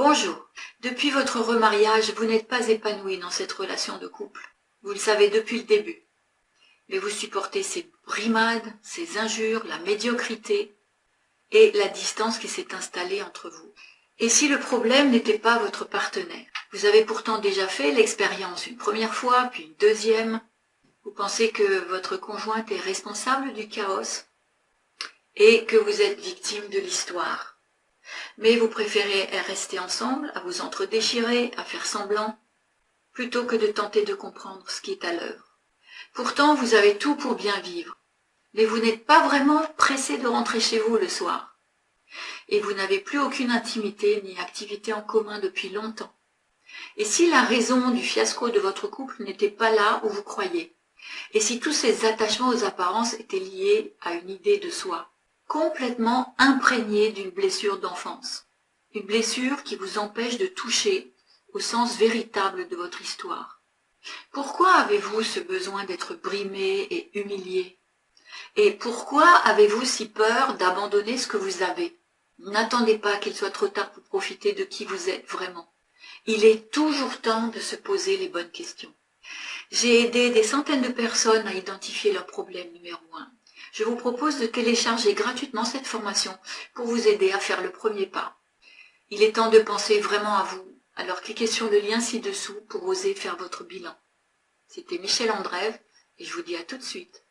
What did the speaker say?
Bonjour. Depuis votre remariage, vous n'êtes pas épanoui dans cette relation de couple. Vous le savez depuis le début. Mais vous supportez ces brimades, ces injures, la médiocrité et la distance qui s'est installée entre vous. Et si le problème n'était pas votre partenaire? Vous avez pourtant déjà fait l'expérience une première fois, puis une deuxième. Vous pensez que votre conjointe est responsable du chaos et que vous êtes victime de l'histoire. Mais vous préférez rester ensemble, à vous entre-déchirer, à faire semblant, plutôt que de tenter de comprendre ce qui est à l'œuvre. Pourtant, vous avez tout pour bien vivre, mais vous n'êtes pas vraiment pressé de rentrer chez vous le soir. Et vous n'avez plus aucune intimité ni activité en commun depuis longtemps. Et si la raison du fiasco de votre couple n'était pas là où vous croyez? Et si tous ces attachements aux apparences étaient liés à une idée de soi, complètement imprégnée d'une blessure d'enfance? Une blessure qui vous empêche de toucher au sens véritable de votre histoire. Pourquoi avez-vous ce besoin d'être brimé et humilié? Et pourquoi avez-vous si peur d'abandonner ce que vous avez? N'attendez pas qu'il soit trop tard pour profiter de qui vous êtes vraiment. Il est toujours temps de se poser les bonnes questions. J'ai aidé des centaines de personnes à identifier leur problème numéro 1. Je vous propose de télécharger gratuitement cette formation pour vous aider à faire le premier pas. Il est temps de penser vraiment à vous, alors cliquez sur le lien ci-dessous pour oser faire votre bilan. C'était Michel Andrève et je vous dis à tout de suite.